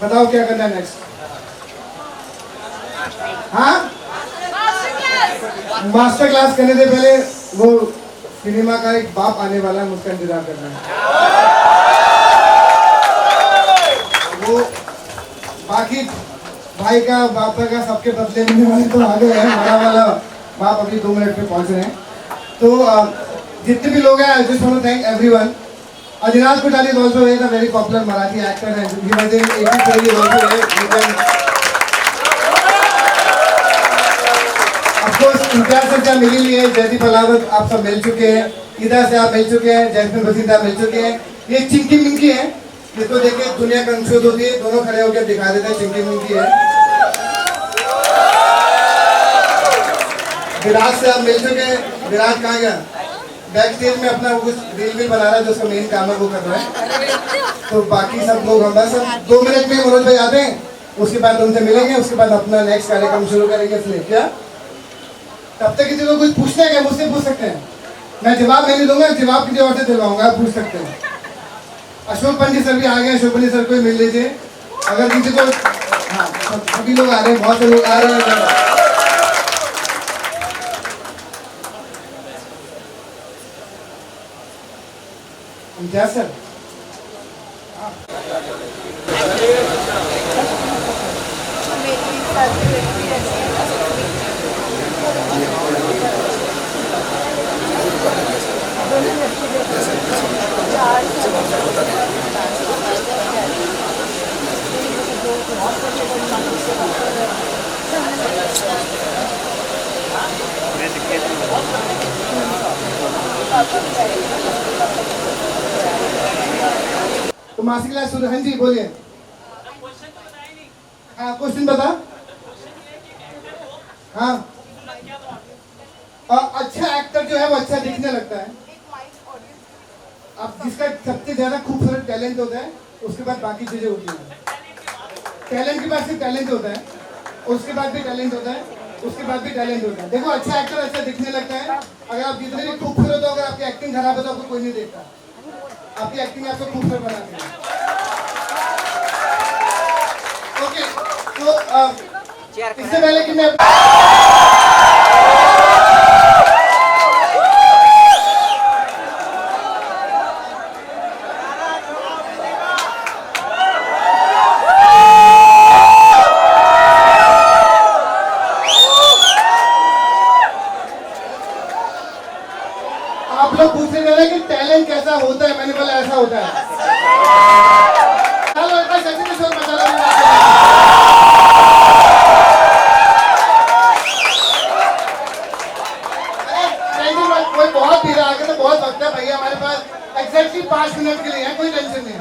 बताओ क्या करना है नेक्स्ट? हाँ, मास्टर क्लास करने से पहले वो सिनेमा का एक बाप आने वाला है, उसका इंतजार करना है। वो बाकी भाई का बापा का सबके बदले मिलने वाले तो आ गए हैं, बड़ा वाला बाप अभी 2 मिनट में पहुंच रहे हैं। तो जितने भी लोग हैं, I just want to thank everyone. Adinaz Kothari is also a very popular Marathi actor and he was in 84 years also a of course Imtiaz sir से मिली लिए, जयदीप अलावत आप सब मिल चुके हैं, इधर से आप मिल चुके हैं, जैस्मिन बसीदा मिल चुके हैं। ये चिंकी मिंकी है जिसको देख के दुनिया कंफ्यूज होती है, दोनों खड़े होकर दिखा देते हैं चिंकी मिंकी है। विराज से आप मिल चुके हैं, विराज कहाँ गया? बैक स्टेज में अपना कुछ रील भी बना रहा है, जो उसका मेन काम है वो कर रहा है। तो बाकी सब लोग हम बस 2 मिनट में मनोज भाई आते हैं, उसके बाद उनसे मिलेंगे, उसके बाद अपना नेक्स्ट कार्यक्रम शुरू करेंगे। इसलिए क्या तब तक किसी को कुछ पूछना है क्या? मुझसे पूछ सकते हैं, मैं जवाब नहीं दूंगा, जवाब किसी और से दिलवाऊंगा, आप पूछ सकते हैं। अशोक पंडित सर भी आ गए, अशोक पंडित सर को मिल लीजिए अगर किसी को। हाँ, सभी लोग आ रहे हैं, बहुत से लोग आ रहे हैं। क्या सर? तो मासिक क्लास शुरू। हाँ जी बोलिए। हाँ क्वेश्चन बता। हाँ, अच्छा एक्टर जो है वो अच्छा दिखने लगता है। अब जिसका सबसे ज्यादा खूबसूरत टैलेंट होता है, उसके बाद बाकी चीजें होती हैं। टैलेंट के बाद सिर्फ टैलेंट होता है, उसके बाद भी टैलेंट होता है, उसके बाद भी टैलेंट होता है। देखो अच्छा एक्टर अच्छा दिखने लगता है, अगर आप जितने भी खूबसूरत हो, अगर आपकी एक्टिंग खराब है तो आपको कोई नहीं देखता। आपकी एक्टिंग आपको खूबसूरत बनाती है। ओके, तो इससे पहले कि मैं आप लोग पूछ रहे थे कि टैलेंट कैसा होता है, मैंने बोला ऐसा होता है। चलो एक बार सचिन के शोर मचा लो। कोई बहुत पी रहा है तो बहुत वक्त है भैया, हमारे पास एग्जैक्टली 5 मिनट के लिए है, कोई टेंशन नहीं है।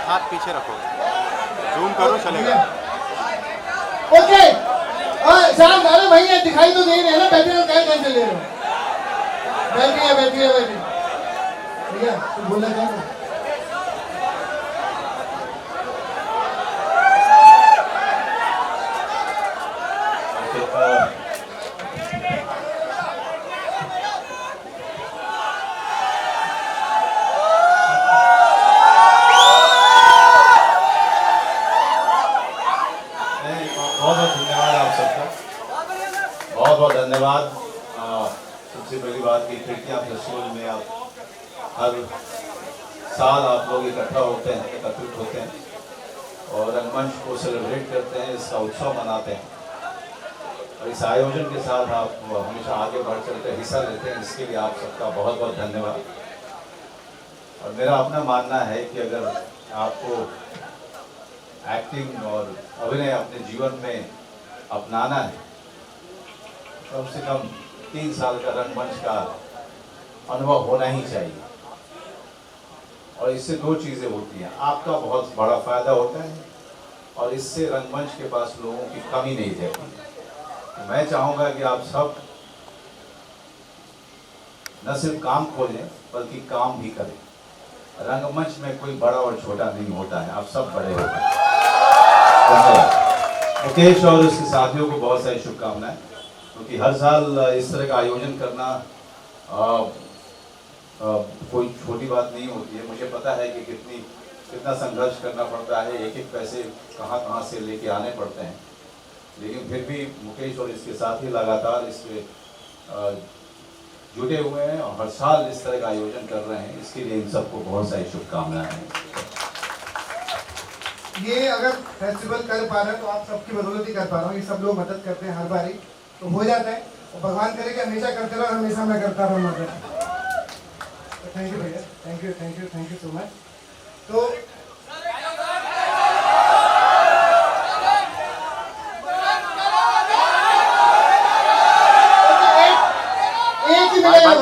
हाथ पीछे रखो, जूम करो, चलेगा। ओके, शाम अरे भैया दिखाई तो नहीं रहे ना, बैठे हो, क्या टेंशन ले रहे हो? बैठिए बैठिए बैठिए भैया, तुम बोलना चाहो? बहुत बहुत धन्यवाद। सबसे पहली बात की खिड़कियाँ फेस्टिवल में आप हर साल आप लोग इकट्ठा होते हैं, एकत्रित होते हैं और रंगमंच को सेलिब्रेट करते हैं, इसका उत्सव मनाते हैं और इस आयोजन के साथ आप हमेशा आगे बढ़ चलकर हिस्सा लेते हैं, इसके लिए आप सबका बहुत बहुत धन्यवाद। और मेरा अपना मानना है कि अगर आपको एक्टिंग और अभिनय अपने जीवन में अपनाना है, कम से कम 3 साल का रंगमंच का अनुभव होना ही चाहिए। और इससे 2 चीज़ें होती हैं, आपका बहुत बड़ा फायदा होता है और इससे रंगमंच के पास लोगों की कमी नहीं रहती। तो मैं चाहूँगा कि आप सब न सिर्फ काम खोजें बल्कि काम भी करें। रंगमंच में कोई बड़ा और छोटा नहीं होता है, आप सब बड़े होते हैं। धन्यवाद। मुकेश और उसके साथियों को बहुत सारी शुभकामनाएं, क्योंकि हर साल इस तरह का आयोजन करना कोई छोटी बात नहीं होती है। मुझे पता है कि कितनी कितना संघर्ष करना पड़ता है, एक एक पैसे कहाँ कहाँ से लेके आने पड़ते हैं, लेकिन फिर भी मुकेश और इसके साथ ही लगातार इस पे जुटे हुए हैं और हर साल इस तरह का आयोजन कर रहे हैं। इसके लिए इन सबको बहुत सारी शुभकामनाएं हैं। ये अगर फेस्टिवल कर पा रहे हैं तो आप सबकी बदौलत ही कर पा रहा हूँ। ये सब लोग मदद करते हैं हर बारी, तो हो जाता है। तो भगवान करे कि हमेशा करते रहो, हमेशा मैं करता रहूँ मदद। तो थैंक यू भैया, thank you thank you thank you so much. तो एक ही मिलेगा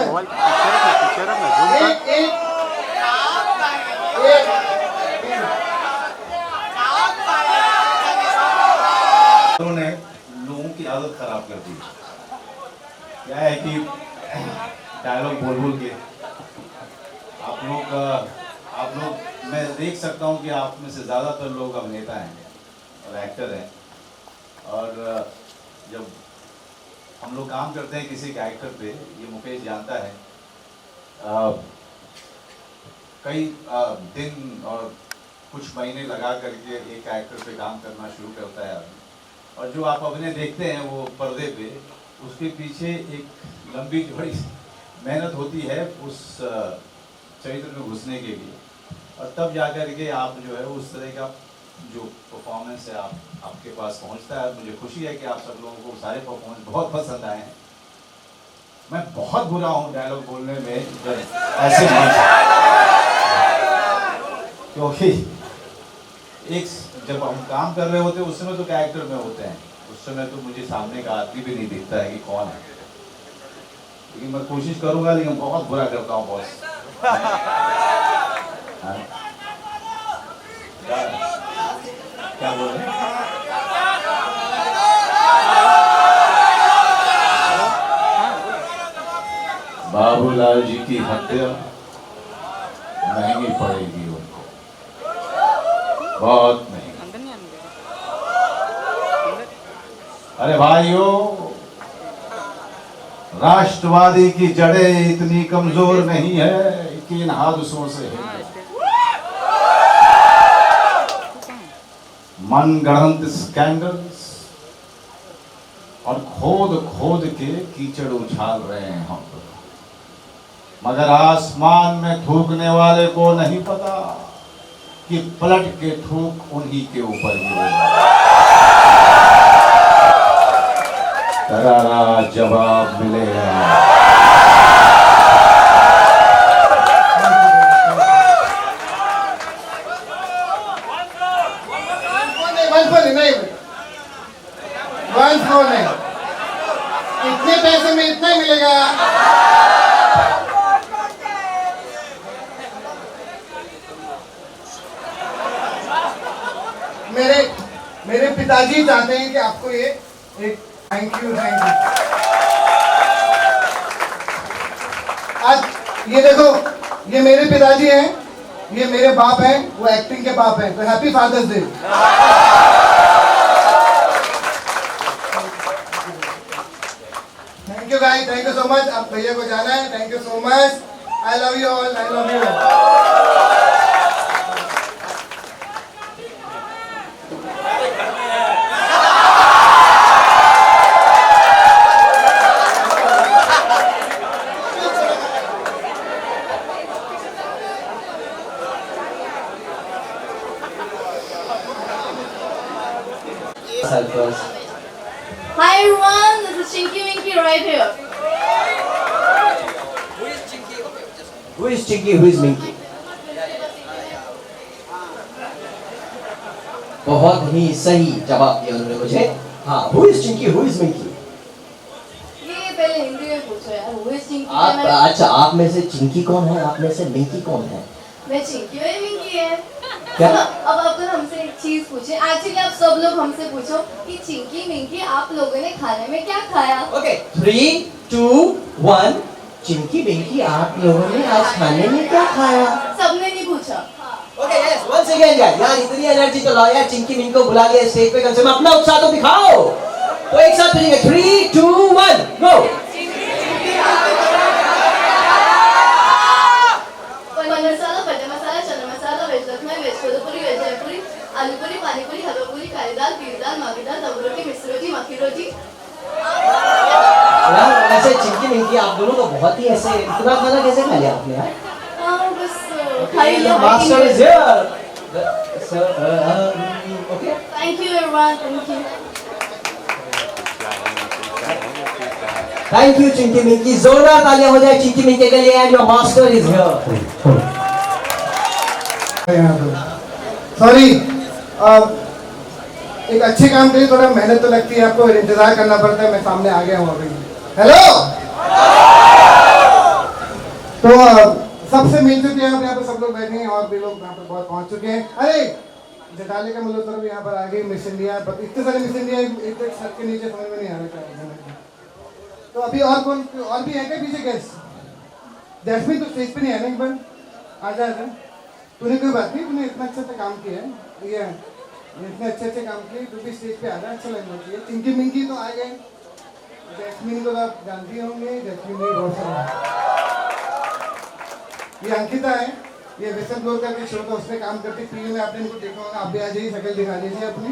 उन्होंने लोगों की आदत खराब कर दी। क्या है कि डायलॉग बोल बोल के आप लोग मैं देख सकता हूँ कि आप में से ज़्यादातर लोग अभिनेता हैं और एक्टर हैं, और जब हम लोग काम करते हैं किसी कैरेक्टर पे, ये मुकेश जानता है, कई दिन और कुछ महीने लगा करके एक कैरेक्टर पे काम करना शुरू करता है आदमी, और जो आप अभिनय देखते हैं वो पर्दे पे, उसके पीछे एक लंबी चौड़ी मेहनत होती है उस चरित्र में घुसने के लिए, और तब जाकर के आप जो है उस तरह का जो परफॉर्मेंस है आपके पास पहुंचता है। मुझे खुशी है कि आप सब लोगों को सारे परफॉर्मेंस बहुत पसंद आए हैं। मैं बहुत बुरा हूँ डायलॉग बोलने में जब ऐसे क्योंकि एक जब हम काम कर रहे होते हैं उस समय तो कैरेक्टर में होते हैं, उस समय तो मुझे सामने का आदमी भी नहीं दिखता है कि कौन है, लेकिन मैं कोशिश करूंगा, लेकिन बहुत बुरा करता हूँ बॉस। क्या बोल रहे हैं? बाबूलाल जी की हत्या महंगी पड़ेगी उनको, बहुत महंगी। अरे भाइयों, राष्ट्रवादी की जड़ें इतनी कमजोर नहीं है कि इन हादसों से मनगढ़ंत स्कैंडल्स और खोद खोद के कीचड़ उछाल रहे हैं हम, मगर आसमान में थूकने वाले को नहीं पता कि पलट के थूक उन्हीं के ऊपर गिरेगा। करारा जवाब मिलेगा। नहीं, इतने पैसे में इतना ही मिलेगा। मेरे पिताजी चाहते हैं कि आपको ये एक थैंक यू। आज ये देखो, ये मेरे पिताजी हैं, ये मेरे बाप हैं, वो एक्टिंग के बाप हैं, तो happy father's day. Thank you guys, thank you so much. अब भैया को जाना है, thank you so much. I love you all, I love you. Hi everyone, this is Chinky Winky right here. Who is Chinky? Who is Chinky? Who is Minky? बहुत ही सही जवाब दिया उन्होंने मुझे। हाँ, Who is Chinky? Who is Minky? ये पहले हिंदी में पूछो यार, Who is Chinky? आप अच्छा, आप में से चिंकी कौन है? आप में से मिंकी कौन है? मैं चिंकी और मिंकी है। क्या? अब आपको हमसे एक चीज पूछे, एक्चुअली आप सब लोग हमसे पूछो कि चिंकी मिंकी आप लोगों ने खाने में क्या खाया? Okay, 3, 2, 1. चिंकी मिंकी आप लोगों ने आज खाने में क्या खाया? सबने नहीं पूछा। Okay, yes, once again guys, यार इतनी एनर्जी तो लाओ यार, चिंकी मिंकी को बुला के स्टेज पे कम से कम अपना उत्साह तो दिखाओ। तो एक साथ बोलिए 3, 2, 1, go. पनीर मसाला, बटर मसाला, चना मसाला, वेज आलू पूरी, पानी पूरी, हलवा पूरी, काली दाल, पीली दाल, मावी दाल, तवा रोटी, मिक्स रोटी, मक्की रोटी। यार ऐसे चिंकी मिंकी आप दोनों तो बहुत ही ऐसे इतना खाना कैसे खा लिया आपने यार? बस खा ही लिया। Master is here. Okay thank you everyone, thank you. Thank you Chinki Minki, जोरदार तालियां हो जाए चिंकी मिंकी के लिए, and your master is here. Sorry, एक अच्छे काम के लिए थोड़ा मेहनत तो लगती है, आपको इंतजार करना पड़ता है। मैं सामने आ गया हूँ अभी। हेलो, तो सबसे मिल चुके हैं आप, यहाँ पे सब लोग बैठे हैं और भी लोग यहाँ पे बहुत पहुंच चुके हैं। अरे जटाले का मल्होत्सव भी यहाँ पर आ गई, मिस इंडिया, इतने सारे मिस इंडिया एक छत के नीचे, समझ में नहीं आ रहा क्या। तो अभी और कौन और भी है क्या पीछे गेस्ट? जैस्मिन तो स्टेज पे नहीं है ना, एक बार आजा आजा। तूने कोई बात नहीं, तूने इतना अच्छा काम किया है, ये इतने अच्छे काम किए, तू भी स्टेज पे आ रहा, अच्छा लगना चाहिए। चिंकी मिंकी तो आ गए, जैस्मिन को आप जानती होंगे, जैस्मिन ने बहुत सारा। ये अंकिता है, ये विसल ब्लोर का शो था, उसमें काम करती टीवी में, आपने इनको देखा होगा। आप भी आ जाइए, शक्ल दिखा दीजिए अपनी।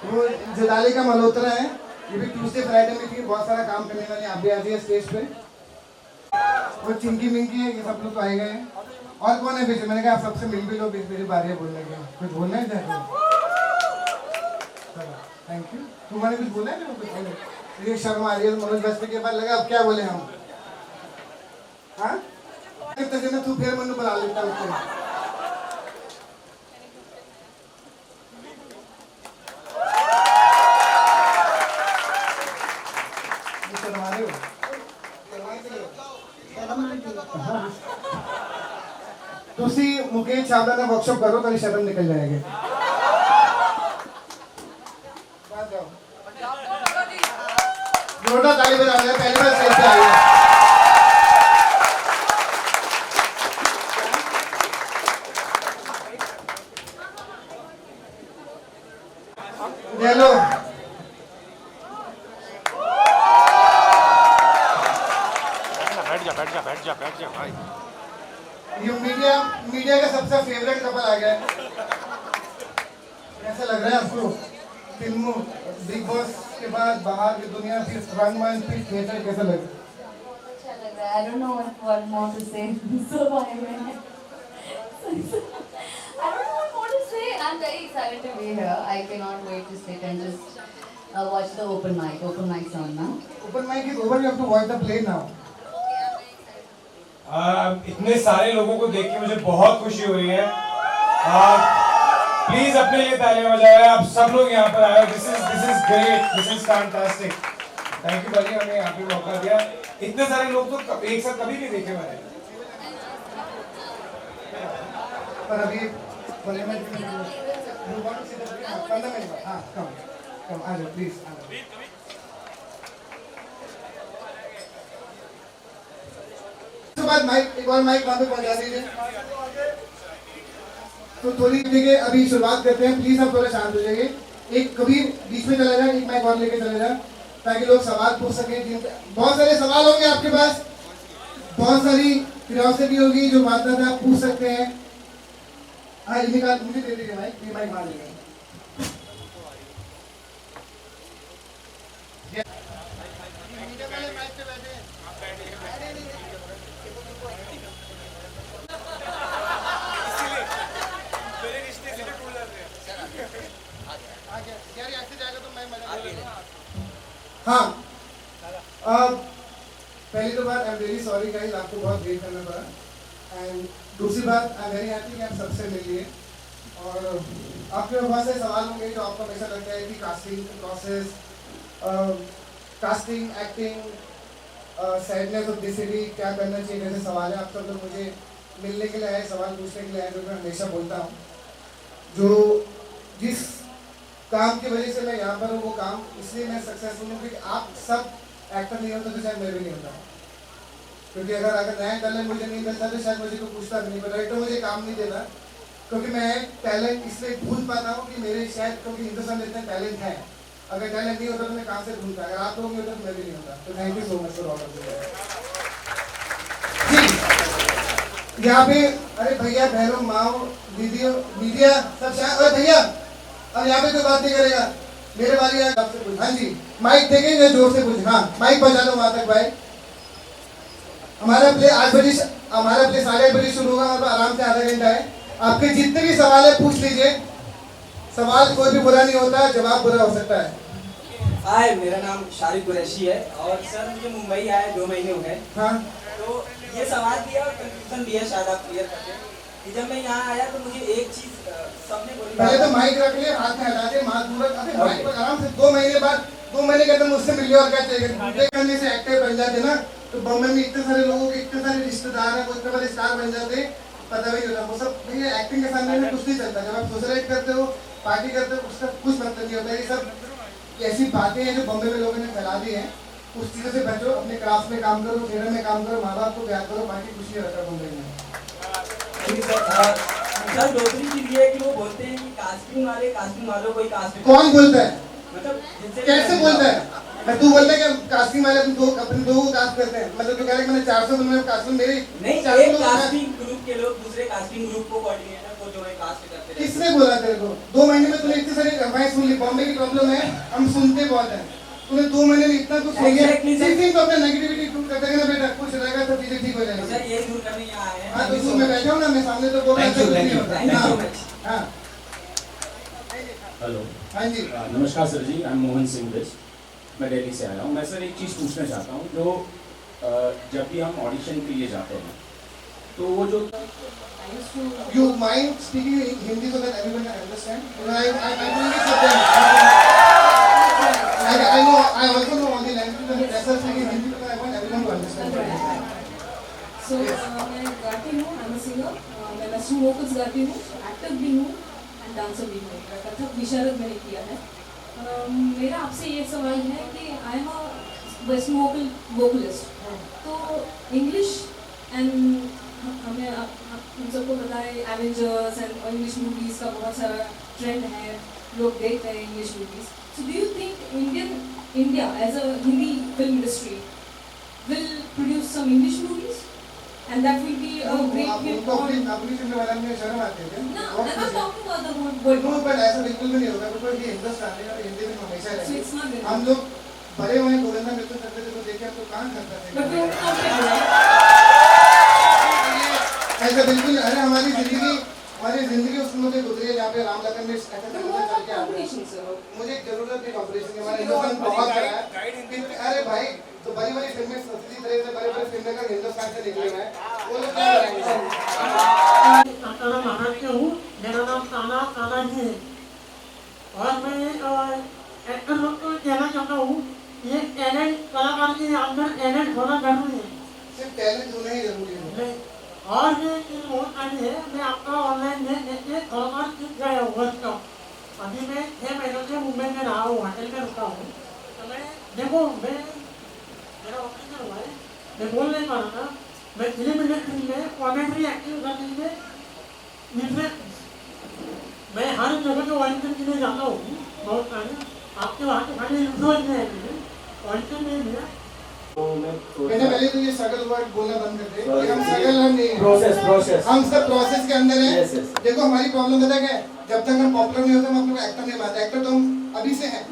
वो जटाले का मल्होत्रा है, ये भी ट्यूसडे फ्राइडे में थी, बहुत सारा काम करने वाले। आप भी आ जाइए स्टेज पे। वो चिंकी मिंकी है, ये सब लोग तो आए गए हैं। और कौन है पीछे? मैंने कहा आप सबसे मिल भी लो, मेरी बारी है बोलने की। कुछ बोलना है चाहते हो? Thank you. तुम्हारे कुछ बोला है? मुझे शर्म आ रही है मनोज वाजपेयी के बाद, लगा अब क्या बोले हम। हाँ तू फिर मनु बना लेता उसको। तुसी मुकेश चावला का वर्कशॉप करो तो शर्म निकल जाएगी। जोरदार ताली बजा रहे हैं, पहली बार स्टेज पे आई है। हेलो, बैठ जा भाई। ये मीडिया का सबसे फेवरेट कपल आ गया है। कैसा लग रहा है आपको? फिल्मों, बिग बॉस के बाद बाहर की दुनिया, फिर रंगमंच, फिर थिएटर, कैसा लग रहा है? अच्छा लग रहा है। I don't know what more to say. So I don't know what more to say. I'm very excited to be here. I cannot wait to sit and just watch the open mic. Open mic's on now. Open mic is over. You have to watch the play now. इतने सारे लोगों को देख के मुझे बहुत खुशी हो रही है। प्लीज अपने लिए तालियां बजाएं। आप सब लोग यहाँ पर आए, this is great, this is fantastic. Thank you भाई, हमें यहाँ पे मौका दिया। इतने सारे लोग तो एक साथ कभी नहीं देखे मैंने। पर अभी कम आ जाओ प्लीज। बाद माइक, एक और माइक वहाँ पे पहुँचा दीजिए। तो थोड़ी देर अभी शुरुआत करते हैं, प्लीज आप थोड़ा शांत हो जाइए। एक कबीर बीच में चला जाए, एक माइक और लेके चले जाए ताकि लोग सवाल पूछ सकें। बहुत सारे सवाल होंगे आपके पास, बहुत सारी क्यूरियोसिटी होगी जो बात था, आप पूछ सकते हैं। हाँ इन्हीं का मुझे दे दीजिए माइक, ये माइक मान लीजिए। हाँ, पहली तो बात I am very sorry guys, आपको बहुत वेट करना पड़ा। एंड दूसरी बात आई एम वेरी हैप्पी कि आप सबसे मिलिए। और आपके बहुत से सवाल होंगे जो आपको हमेशा लगता है कि casting process, casting, acting, sadness of the city, क्या करना चाहिए, जैसे सवाल है। आप सब लोग मुझे मिलने के लिए आए, सवाल पूछने के लिए आए, जो मैं हमेशा बोलता हूँ। जो जिस काम की वजह से मैं यहाँ पर हूँ, वो काम इसलिए मैं सक्सेसफुल हूँ क्योंकि आप सब एक्टर नहीं होते तो शायद मैं भी नहीं होता। क्योंकि अगर नया टैलेंट मुझे नहीं मिलता तो शायद मुझे को पूछता भी नहीं, पर राइटर मुझे काम नहीं देता। क्योंकि मैं टैलेंट इसलिए ढूंढ पाता हूँ कि मेरे शायद, क्योंकि हिंदुस्तान में इतना टैलेंट है, अगर टैलेंट नहीं होता तो मैं कहाँ से ढूंढता। अगर आप लोग नहीं होता तो मैं भी नहीं होता। तो thank you so much for all of this. यहाँ पे अरे भैया बहनों माओ दीदियों दीदिया सब शायद अरे भैया अब यहाँ पे कोई बात नहीं करेगा मेरे वाली आपसे पूछ हाँ जी माइक देखेंगे जोर से पूछ हाँ माइक बजा दो वहां तक भाई हमारा प्ले 8 बजे 8:30 बजे शुरू होगा और आराम से आधा घंटा है आपके जितने भी सवाल है पूछ लीजिए सवाल कोई भी बुरा नहीं होता जवाब बुरा हो सकता है हाय मेरा नाम शारिक कुरैशी है और सर मुझे मुंबई आए 2 महीने हुए हैं हाँ तो ये सवाल दिया और कंफ्यूजन भी है शायद आप क्लियर कर दें कि जब मैं यहाँ आया तो मुझे एक चीज सबने बोली पहले तो माइक रख ले हाथ में हटा दे हाथ पूरा अबे माइक पर आराम से 2 महीने बाद 2 महीने के अंदर मुझसे मिलिए और क्या चाहिए वीडियो करने से एक्टिव बन जाते ना तो बॉम्बे में इतने सारे लोगों के इतने सारे रिश्तेदार हैं वो इतने बड़े स्टार बन जाते पता भी नहीं होता वो सब भैया एक्टिंग के सामने में कुछ नहीं चलता जब आप सोशलाइज करते हो पार्टी करते हो उसका कुछ मतलब नहीं होता ये सब ऐसी बातें हैं जो बॉम्बे में लोगों ने फैला दी हैं उस चीज़ों से बचो अपने क्राफ्ट में काम करो थिएटर में काम करो माँ बाप को प्यार करो बाकी कुछ नहीं रखा बॉम्बे में सर दूसरी चीज ये है कि वो बोलते हैं कि कास्टिंग वालों कोई कास्टिंग कौन बोलता है मतलब जिनसे कैसे बोलता है मैं तू बोलता है कि कास्टिंग वाले अपने दो को कास्ट करते हैं मतलब तू कह रहा है कि मैंने 400 फिल्म में कास्टिंग मेरी नहीं 400 एक लोग कास्टिंग ग्रुप के लोग दूसरे कास्टिंग ग्रुप को कोऑर्डिनेटर को जो है कास्ट करते हैं किसने बोला तेरे को 2 महीने में तूने इतनी सारी अफवाहें सुन ली बॉम्बे की प्रॉब्लम है हम सुनते बहुत हैं तूने 2 महीने में इतना कुछ सुन लिया Exactly, sir. जिस दिन तो अपना नेगेटिविटी दूर कर देगा ना बेटा कुछ रहेगा सब चीजें ठीक हो जाएंगी सर ये दूर करने यहाँ आए हैं हाँ तो तू मैं बैठा हूँ ना मैं सामने तो बोल रहा था कुछ नहीं होता थैंक यू सो हाँ मच हाँ हेलो हाँ जी नमस्कार sir ji I am Mohan Singh Bisht मैं दिल्ली से आया हूँ मैं सर एक चीज़ पूछना चाहता हूँ जो जब भी हम ऑडिशन के लिए जाते हैं तो वो जो You mind speaking in Hindi so that everyone can understand? You know, I do this with them. I know, I also know all the languages and that's why speaking Hindi because I want everyone to understand. So मैं गाती हूँ, I'm a singer, मैं western vocals गाती हूँ, actor भी हूँ and dancer भी हूँ। कथक विशारद मैंने किया है। मेरा आपसे ये सवाल है कि I am a western vocalist, तो इंग्लिश एंड हमें हम सबको पता है एवेंजर्स एंड इंग्लिश मूवीज़ का बहुत सारा ट्रेंड है, लोग देखते हैं English movies. So do you think India as a Hindi film industry will produce some English movies and that will be a great hit उनको on? अपनी फिल्म बनाने में शर्म आती है No, क्या? I'm not talking about the whole No, world. but ऐसा बिल्कुल भी नहीं होगा बिकॉज़ ये हिंदुस्तान है और हिंदी फिल्म हमेशा So रहेगी। it's not good. हम लोग बड़े हुए गोविंदा मित्र करते थे तो देखे हम तो कहाँ करते थे। But we are comfortable, right? ऐसा बिल्कुल अरे हमारी जिंदगी उस समय से गुजरी है जहाँ पे राम लखन में ऐसा But चलते what चल about के आते हैं। competition, sir? मुझे जरूरत नहीं कॉम्पिटिशन की हमारे हिंदुस्तान बहुत बड़ा है अरे भाई तो बड़ी बड़ी फिल्में इसी तरह से बड़े बड़े फिल्में का हिंदुस्तान से निकले हुए हैं वो लोग क्या करेंगे मैं महाराष्ट्र हूँ मेरा नाम काना जी है और मैं एक्टर लोग को कहना चाहता हूँ ये टैलेंट कलाकार के अंदर टैलेंट होना जरूरी है सिर्फ टैलेंट होना ही जरूरी है और ये चीज़ बहुत सारी है मैं आपका ऑनलाइन देख के कलाकार सीख गया हूँ वर्ष का अभी मैं 6 महीनों से मुंबई में रहा हूँ होटल में रुका हूँ तो मैं देखो मेरा ऑपरेशन हुआ है मैं बोल नहीं पा रहा था मैं फिल्म इंडस्ट्री में कॉमेडी एक्टिंग करने में इंटरेस्ट मैं हर जगह के ऑडिशन के लिए जाता हूँ बहुत सारे आपके वहाँ के खाली इन्फ्लुएंस है ऑडिशन नहीं मिला बेटा पहले तो ये सगल वर्ड बोलना बंद कर दे कि हम सगल हम नहीं प्रोसेस हम सब प्रोसेस के अंदर हैं Yes, yes. देखो हमारी प्रॉब्लम पता क्या है जब तक हम पॉपुलर नहीं होते हम अपने को एक्टर नहीं मानते एक्टर तो हम अभी से हैं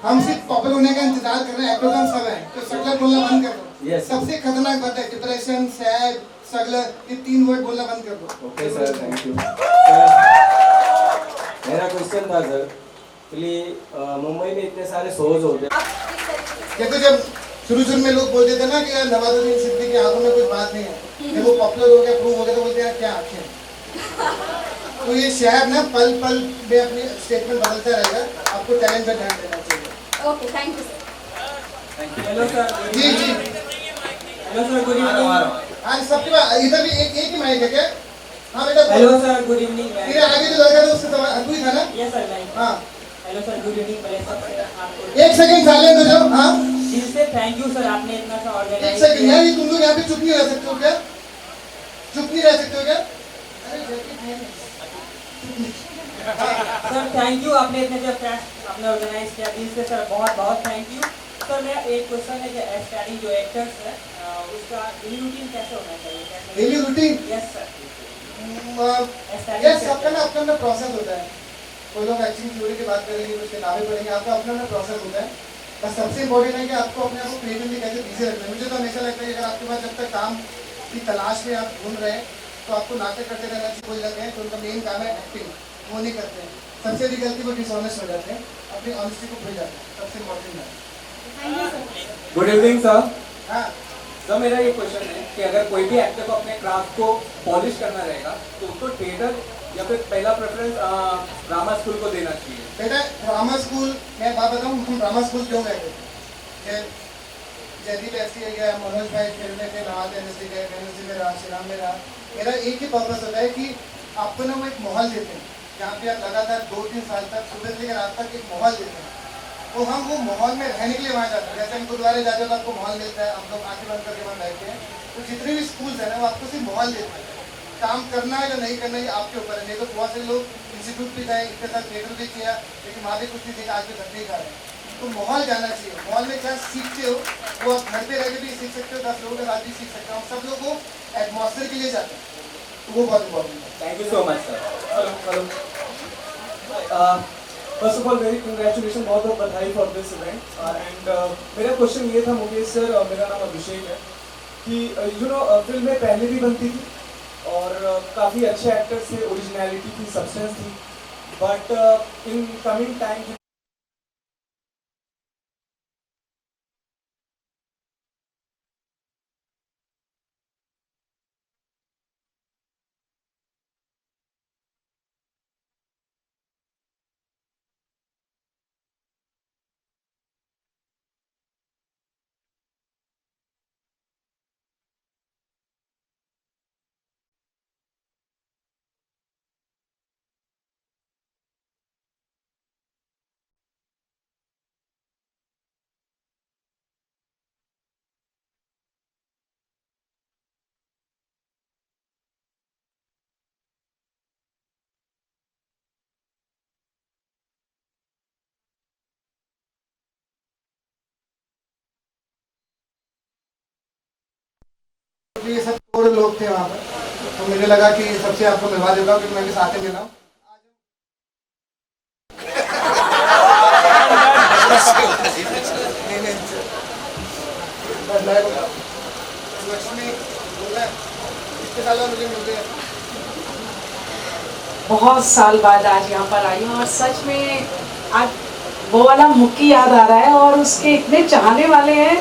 हम सिर्फ पॉपुलर होने का इंतजार कर रहे हैं एक्टर तो हम सब हैं तो सगलर बोलना बंद कर दो Yes. सबसे खतरनाक बात है डिप्रेशन सैड सगलर ये 3 वर्ड बोलना बंद कर दो ओके सर थैंक यू मेरा क्वेश्चन था सर एक्चुअली मुंबई में इतने सारे शोज होते हैं ये तो जब शुरू में लोग बोलते थे ना कि यार नवाजुद्दीन सिद्दीकी की आंखों में कुछ बात नहीं है जब वो पॉपुलर हो गया प्रूव हो गया तो बोलते यार क्या आंखें हैं तो ये शहर ना पल पल में अपनी स्टेटमेंट बदलता रहेगा आपको टैलेंट पर ध्यान देना चाहिए Okay, thank you, sir. Hello sir ji जी हेलो सर गुड इवनिंग आज सबके पास इधर भी एक ही माइक है क्या हाँ बेटा हेलो सर गुड इवनिंग तेरे आगे जो लड़का था उससे सवाल तू ही था ना यस सर मैं हाँ हेलो सर गुड इवनिंग पहले सबसे आपको एक सेकंड साइलेंट हो जाओ हाँ दिल से थैंक यू सर आपने इतना सा एक ऑर्गेनाइज सेकंड यार ये तुम लोग यहाँ पे चुप नहीं रह सकते हो क्या चुप नहीं रह सकते हो क्या सर थैंक यू आपने इतने जो फेस्ट आपने ऑर्गेनाइज किया दिल से सर बहुत बहुत थैंक यू सर मेरा एक क्वेश्चन है कि एस्टारिंग जो एक्टर्स है उसका डेली रूटीन कैसे होना चाहिए? Daily routine yes sir. Yes, सबका ना अपना अपना प्रोसेस होता है। कोई लोग एक्टिंग थ्योरी की बात करेंगे, कुछ किताबें पढ़ेंगे, आपका अपना अपना प्रोसेस होता है। बस सबसे इम्पोर्टेंट है कि आपको अपने आप को क्रिएटिवली कैसे बिजी रखना है। मुझे तो हमेशा लगता है कि अगर आपके पास जब तक काम की तलाश में आप ढूंढ रहे हैं तो आपको नाटक करते रहना चाहिए। कोई लगे तो उनका मेन काम है एक्टिंग, वो नहीं करते हैं। सबसे बड़ी गलती वो डिसऑनेस्ट हो जाते हैं, अपनी ऑनेस्टी को भूल जाते हैं। सबसे इम्पोर्टेंट है। Good evening sir. हाँ, सर मेरा ये क्वेश्चन है कि अगर कोई भी एक्टर को अपने क्राफ्ट को पॉलिश करना रहेगा तो उसको थिएटर या फिर पहला प्रेफरेंस ड्रामा स्कूल को देना चाहिए? बेटा ड्रामा स्कूल, मैं बात बताऊँ हम ड्रामा स्कूल क्यों गए थे। जयदीप ऐसी गया, मनोज भाई फिल्म में थे, नवाज एनएसडी गए, गणेश जी में रहा, श्रीराम में रहा। मेरा एक ही पर्पस होता है कि आपको ना वो एक माहौल देते हैं जहाँ पे आप लगातार 2-3 साल तक सुबह से लेकर रात तक एक माहौल देते हैं। तो हम वो माहौल में रहने के लिए वहाँ जाते हैं। जैसे हम गुरुद्वारे जाते हैं तो आपको माहौल मिलता है, हम लोग आंखें बंद करके वहाँ बैठते हैं। तो जितने भी स्कूल्स हैं ना वो आपको सिर्फ माहौल देते हैं। काम करना है या नहीं करना ये आपके ऊपर है। नहीं तो बहुत से लोग इंस्टीट्यूट भी गए, इतने साल थिएटर भी किया, लेकिन वहाँ भी कुछ नहीं सीखा, आज भी धक्के ही खा रहे हैं। तो माहौल जाना चाहिए। माहौल में क्या सीखते हो वो आप घर पे रह के भी सीख सकते हो, 10 लोगों के साथ भी सीख सकते हो। हम सब लोग वो एटमॉस्फेयर के लिए जाते हैं, तो वो बहुत इम्पोर्टेंट है। Thank you so much sir. First of all very congratulation, बहुत बहुत बधाई फॉर दिस इवेंट। एंड मेरा क्वेश्चन ये था मुकेश सर, मेरा नाम अभिषेक है, कि यू नो फिल्में पहले भी बनती थी और काफ़ी अच्छे एक्टर्स थे, ओरिजिनलिटी थी, सब्सटेंस थी, बट इन कमिंग टाइम तो ये सब और लोग थे वहाँ पर, तो मुझे लगा कि सबसे आपको मिलवा देता हूँ, क्योंकि मैं भी साथ में मिला हूँ। बहुत साल बाद आज यहाँ पर आई हूँ और सच में आज वो वाला मुक्की याद आ रहा है और उसके इतने चाहने वाले हैं,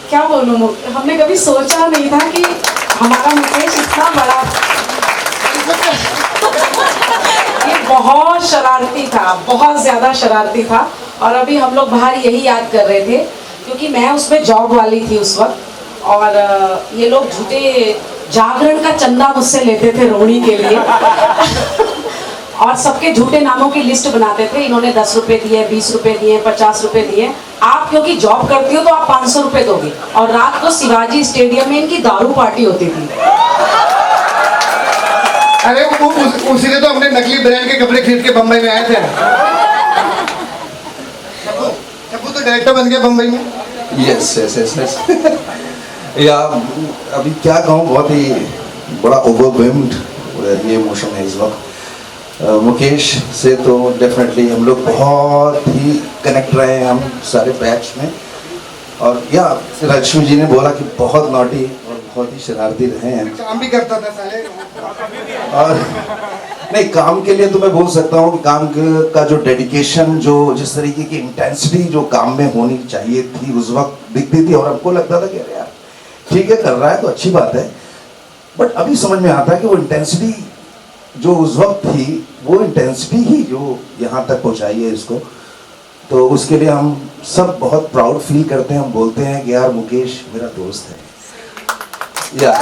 क्या बोलूँ। हमने कभी सोचा नहीं था कि हमारा मुकेश इतना बड़ा, ये बहुत शरारती था, बहुत ज़्यादा शरारती था। और अभी हम लोग बाहर यही याद कर रहे थे क्योंकि मैं उसमें जॉब वाली थी उस वक्त, और ये लोग झूठे जागरण का चंदा मुझसे लेते थे रोहिणी के लिए और सबके झूठे नामों की लिस्ट बनाते थे। इन्होंने 10 रुपए दिए, 20 रुपए दिए, 50 रुपए दिए। आप क्योंकि जॉब करती हो तो आप 500 रुपए दोगे। और रात को शिवाजी स्टेडियम में इनकी दारू पार्टी होती थी। अरे उसी ने तो अपने नकली ब्रांड के कपड़े खरीद के बम्बई में आए थे। चप्पू तो डायरेक्टर बन गया बम्बई में। यस यस यस यस या अभी क्या कहूँ, बहुत ही बड़ा ओवरवेल्म्ड ये इमोशन है इस वक्त। मुकेश से तो डेफिनेटली हम लोग बहुत ही कनेक्ट रहे हैं, हम सारे बैच में। और या रश्मि जी ने बोला कि बहुत नॉटी और बहुत ही शरारती रहे हैं। काम भी करता था साले। और नहीं, काम के लिए तो मैं बोल सकता हूँ कि काम का जो डेडिकेशन, जो जिस तरीके की इंटेंसिटी जो काम में होनी चाहिए थी उस वक्त दिखती थी। और हमको लगता था कि अरे यार ठीक है, कर रहा है तो अच्छी बात है। बट अभी समझ में आता है कि वो इंटेंसिटी जो उस वक्त थी, वो इंटेंसिटी ही जो यहाँ तक पहुँचाई है इसको। तो उसके लिए हम सब बहुत प्राउड फील करते हैं। हम बोलते हैं कि यार मुकेश मेरा दोस्त है। या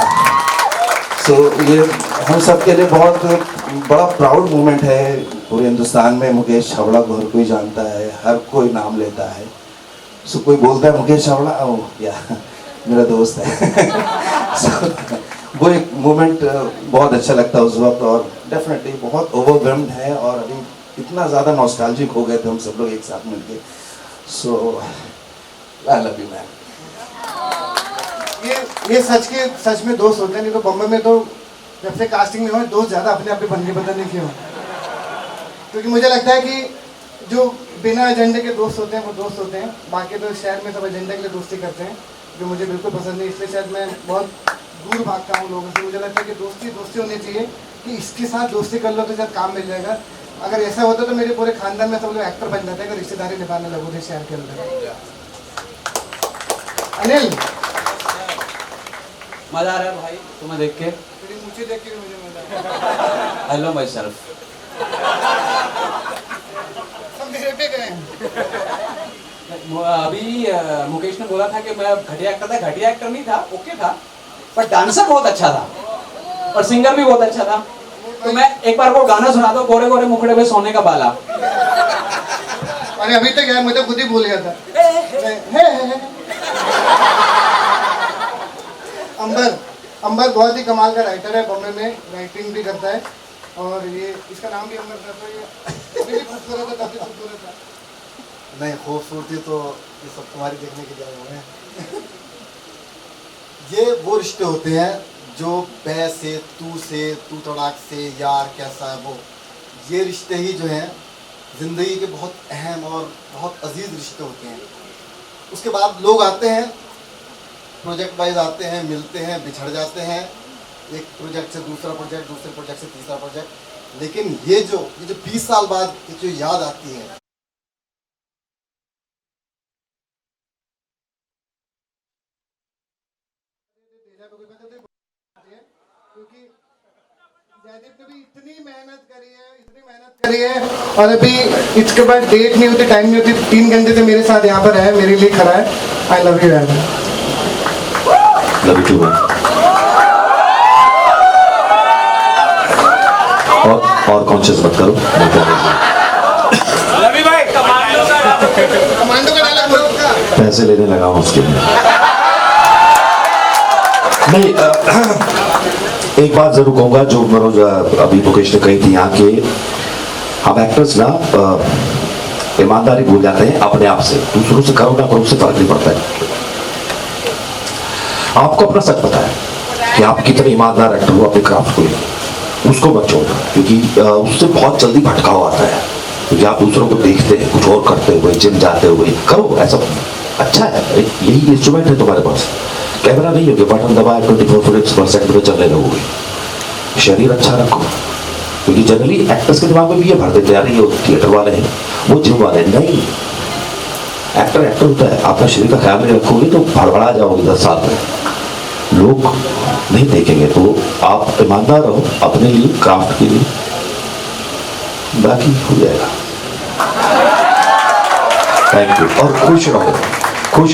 सो ये हम सब के लिए बहुत बड़ा प्राउड मोमेंट है। पूरे हिंदुस्तान में मुकेश छाबड़ा को हर कोई जानता है, हर कोई नाम लेता है। सो कोई बोलता है मुकेश छाबड़ा, ओ या मेरा दोस्त है। so, वो एक मोमेंट बहुत अच्छा लगता है उस वक्त। और डेफिनेटली बहुत ओवरवेल्म्ड है और अभी इतना ज़्यादा नॉस्टैल्जिक हो गए थे हम सब लोग एक साथ मिलके। सो आई लव यू मैन। ये सच में दोस्त होते हैं, नहीं तो बॉम्बे में तो जब से कास्टिंग में हुए दोस्त ज़्यादा अपने आप पे बन के पता नहीं क्यों। क्योंकि मुझे लगता है कि जो बिना एजेंडे के दोस्त होते हैं वो दोस्त होते हैं, बाकी तो शहर में सब एजेंडे के लिए दोस्ती करते हैं, जो मुझे बिल्कुल पसंद नहीं। इसलिए शायद मैं बहुत दूर भागता हूँ लोगों से। मुझे लगता है कि दोस्ती होनी चाहिए कि इसके साथ दोस्ती कर लो तो शायद काम मिल जाएगा। अगर ऐसा होता तो मेरे पूरे खानदान में सब लोग एक्टर बन जाते हैं अगर रिश्तेदारी निभाने लगो थे शहर के अंदर। अनिल, मजा आ रहा है भाई तुम्हें देख के? मुझे देख के मुझे मजा आ रहा है। Hello my self. मेरे पे गए। अभी मुकेश ने बोला था कि मैं घटिया एक्टर था। घटिया एक्टर नहीं था, ओके था, पर डांसर बहुत अच्छा था और सिंगर भी बहुत अच्छा था। तो मैं एक बार वो गाना सुना दो, गोरे गोरे मुखड़े पे सोने का बाला। अरे अभी तक यार मुझे खुद ही भूल गया था। अंबर बहुत ही कमाल का राइटर है, बॉम्बे में राइटिंग भी करता है और ये इसका नाम भी अंबर था। तो ये अभी भी खूबसूरत है, काफी खूबसूरत है। नहीं, खूबसूरती तो ये सब तुम्हारी देखने के लिए आए हुए हैं। ये वो रिश्ते होते हैं जो बे से, तू तड़ाक से, यार कैसा है वो, ये रिश्ते ही जो हैं ज़िंदगी के बहुत अहम और बहुत अजीज़ रिश्ते होते हैं। उसके बाद लोग आते हैं, प्रोजेक्ट वाइज आते हैं, मिलते हैं, बिछड़ जाते हैं, एक प्रोजेक्ट से दूसरा प्रोजेक्ट, दूसरे प्रोजेक्ट से तीसरा प्रोजेक्ट। लेकिन ये जो 20 साल बाद जो याद आती है, क्योंकि जयदीप ने भी इतनी मेहनत करी है और अभी इसके बाद डेट नहीं होती, टाइम नहीं होती, 3 घंटे से मेरे साथ यहाँ पर है, मेरे लिए खड़ा है। आई लव यू यार। लव यू और कॉन्शियस मत करो। रवि भाई कमांडो का डायलॉग बोलो का। पैसे लेने लगा हूँ उसके लिए। नहीं, एक बात जरूर कहूंगा जो मनोज अभी मुकेश ने कही थी यहाँ के, हम एक्टर्स ना ईमानदारी भूल जाते हैं अपने आप से। दूसरों से करो ना करो उससे फर्क नहीं पड़ता है। आपको अपना सच पता है कि आप कितने ईमानदार एक्टर हो अपने क्राफ्ट को, उसको मत छोड़ो, क्योंकि उससे बहुत जल्दी भटकाव आता है। क्योंकि आप दूसरों को देखते हैं कुछ और करते हुए, जिम जाते हुए, करो ऐसा अच्छा है। यही इंस्ट्रूमेंट है तुम्हारे पास, कैमरा नहीं होगी, बटन दबाए 24/7 में चलने लगोगे। शरीर अच्छा रखो, क्योंकि जनरली एक्टर्स के दिमाग में भी ये भर देते हैं ये थिएटर वाले हैं, वो जिम वाले हैं। नहीं, एक्टर होता है। अपना शरीर का ख्याल नहीं रखोगे तो भड़बड़ा जाओगे 10 साल में, लोग नहीं देखेंगे। तो आप ईमानदार रहो अपने लिए, क्राफ्ट के लिए, बाकी हो जाएगा। Thank you. और खुश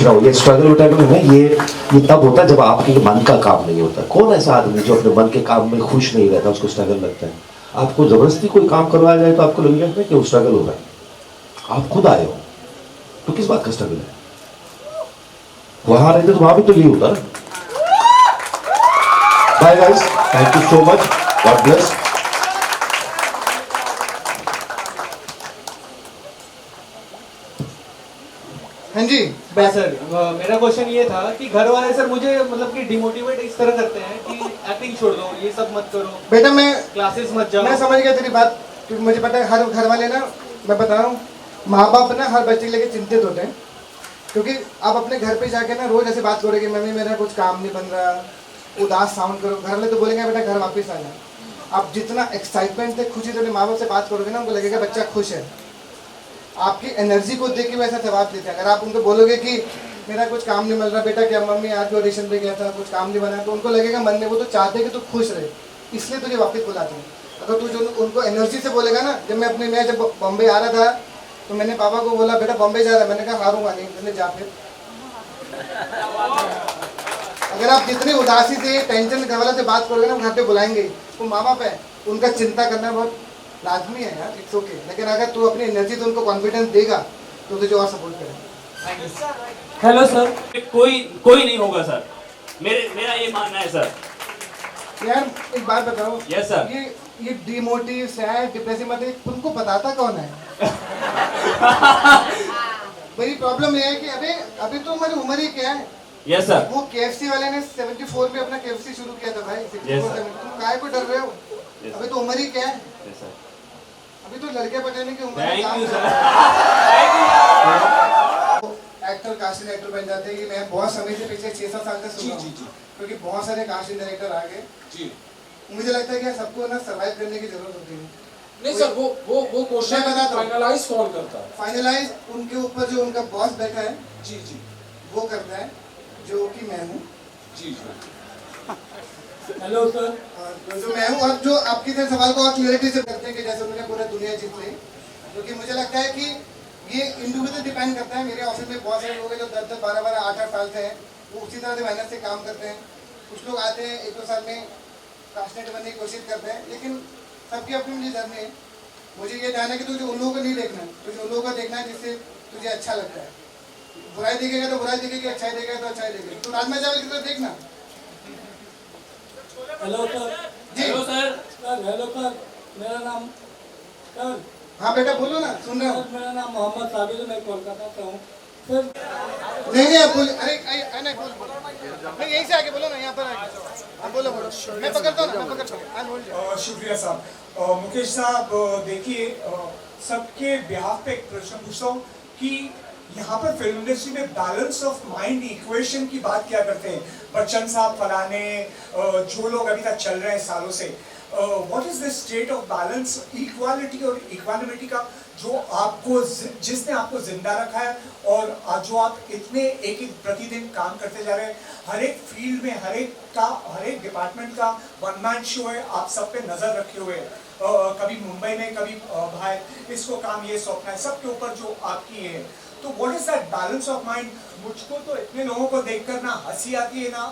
रहो। ये स्ट्रगल है ना, ये तब होता है जब आपके मन का काम नहीं होता। कौन ऐसा आदमी जो अपने मन के काम में खुश नहीं रहता, उसको स्ट्रगल लगता है। आपको जबरदस्ती कोई काम करवाया जाए तो आपको लगेगा कि वो स्ट्रगल हो रहा है। आप खुद आए हो तो किस बात का स्ट्रगल है? वहां रहते तो वहां भी तो यही होता ना। Bye guys, thank you so much, God bless. हाँ जी सर, मेरा क्वेश्चन ये था कि घर वाले सर मुझे मतलब कि डिमोटिवेट इस तरह करते हैं कि एक्टिंग छोड़ दो, ये सब मत करो बेटा, मैं क्लासेस मत जाओ। मैं समझ गया तेरी बात, क्योंकि मुझे पता है हर घर वाले ना, मैं बता रहा हूँ, माँ बाप ना हर बच्चे लेके चिंतित होते हैं। क्योंकि आप अपने घर पे जाके ना रोज ऐसे बात करोगे, मम्मी मेरा कुछ काम नहीं बन रहा, उदास साउंड करो, घर वाले तो बोलेंगे बेटा घर वापस आ जा। आप जितना एक्साइटमेंट से, खुशी से अपने माँ बाप से बात करोगे ना, उनको लगेगा बच्चा खुश है। आपकी एनर्जी को देख के वैसा जवाब देते हैं। अगर आप उनको बोलोगे कि मेरा कुछ काम नहीं मिल रहा बेटा, क्या मम्मी आज ऑडिशन पे गया था कुछ काम नहीं बना, तो उनको लगेगा मन में, वो तो चाहते हैं कि तू खुश रहे, इसलिए तुझे वापस बुलाते हैं। अगर तू जो उनको एनर्जी से बोलेगा ना, जब बॉम्बे आ रहा था तो मैंने पापा को बोला बेटा बॉम्बे जा रहा है, मैंने कहा हारूंगा नहीं, मैंने जा फिर। अगर आप जितनी उदासी से, टेंशन घर वाले से बात करोगे ना, घर पे बुलाएंगे। तो माँ बाप है, उनका चिंता करना बहुत लाजमी है यार, इट्स ओके। लेकिन अगर तू अपनी एनर्जी से उनको कॉन्फिडेंस देगा तो तुझे और सपोर्ट करेगा। Hello sir. कोई नहीं होगा सर, मेरा ये मानना है सर। यार एक बात बताओ। Yes sir. ये डिमोटिव, सैड, डिप्रेसिव मत, तुमको बताता कौन है? मेरी प्रॉब्लम ये है कि अभी तो हमारी उम्र ही क्या है, यस सर। वो KFC वाले ने 74 में अपना KFC शुरू किया था भाई। 64 में तुम काहे को डर रहे हो? अभी तो उम्र ही क्या है? Yes sir. अभी तो लड़के पटाने की उम्र है। Thank you sir. Actor casting director बन जाते हैं। ये मैं बहुत समय से पिछले 6-7 साल से सुन रहा हूँ, क्योंकि बहुत सारे कास्टिंग डायरेक्टर आ गए जी। मुझे लगता है कि सबको ना सर्वाइव करने की जरूरत होती है। नहीं सर, वो क्वेश्चन फाइनलाइज कौन करता है? फाइनलाइज उनके ऊपर जो उनका बॉस बैठा है जी जी वो करता है, जो कि मैं हूँ जी जी। Hello sir. जो मैं हूँ, और जो आपके तरह सवाल को और क्लियरिटी से करते हैं कि जैसे उन्होंने पूरा दुनिया जीत ली, क्योंकि मुझे लगता है कि ये इंडिविजुअल डिपेंड करता है। मेरे ऑफिस में बहुत सारे लोग हैं जो 10-10, 12-12, 8-8 साल से हैं, वो उसी तरह से मेहनत से काम करते हैं। कुछ लोग आते हैं 1-2 साल में कास्टेड बनने की कोशिश करते हैं, लेकिन सबकी अपनी अपनी जर्नी है। मुझे ये ध्यान है कि तुझे उन लोगों को नहीं देखना है, तुझे उन लोगों को देखना है जिससे तुझे अच्छा लगता है। बुराई देखेगा तो बुराई देखेगी, अच्छाई देखेगा तो अच्छाई देखेगी। तो राजमा चावल की तरफ देखना। Hello sir. Hello sir. Hello sir, मेरा नाम सर। हाँ बेटा बोलो ना, सुन रहा हूँ। मेरा नाम मोहम्मद साबिर है, मैं कोलकाता से हूँ सर। नहीं आप बोल, अरे नहीं बोल, नहीं यहीं से आगे बोलो ना, यहाँ पर आगे बोलो बोलो, मैं पकड़ता हूँ ना, मैं पकड़ता हूँ। शुक्रिया साहब। मुकेश साहब देखिए, सबके बिहाफ पे एक प्रश्न पूछता हूँ कि यहाँ पर फिल्म इंडस्ट्री में बैलेंस ऑफ माइंड इक्वेशन की बात क्या करते हैं? बच्चन साहब फलाने, जो लोग अभी तक चल रहे हैं सालों से, what is the state of balance, equality और इक्वानिमिटी का, जो आपको जिसने आपको जिंदा रखा है, और जो आप इतने एक प्रतिदिन काम करते जा रहे हैं, हर एक फील्ड में हर एक डिपार्टमेंट का वन मैन शो है, आप सब पे नजर रखे हुए हैं। कभी मुंबई में, कभी बाहर, इसको काम ये सौंपना है, सबके ऊपर जो आपकी है, तो what is that balance of mind? मुझको तो इतने लोगों को देखकर ना हंसी आती है ना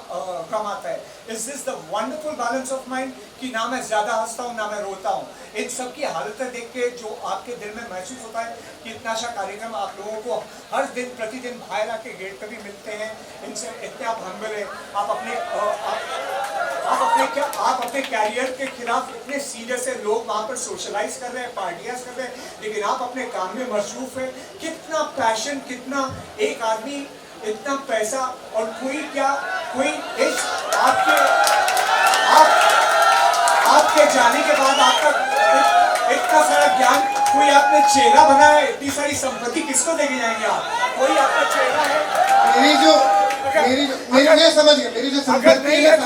कम आता है। Is this the wonderful balance of mind कि ना मैं ज्यादा हंसता हूँ ना मैं रोता हूँ? इन सब की हालतें देख के जो आपके दिल में महसूस होता है कि इतना अच्छा कार्यक्रम आप लोगों को हर दिन प्रतिदिन बाहर आके गेट पे भी मिलते हैं, इनसे इतने आप हम्बल है, आप अपने कैरियर के खिलाफ इतने सीरियस है, लोग वहाँ पर सोशलाइज कर रहे हैं, पार्टियां कर रहे हैं, लेकिन आप अपने काम में मसरूफ है। कितना पैशन, कितना एक आदमी, इतना पैसा, और कोई इश्क आपके जाने के बाद आपका इतना सारा ज्ञान, कोई आपने चेला बना है, इतनी सारी संपत्ति किसको देके जाएंगे आप? कोई आपका चेला है? मेरी मैं समझ गया, मेरी जो संपत्ति है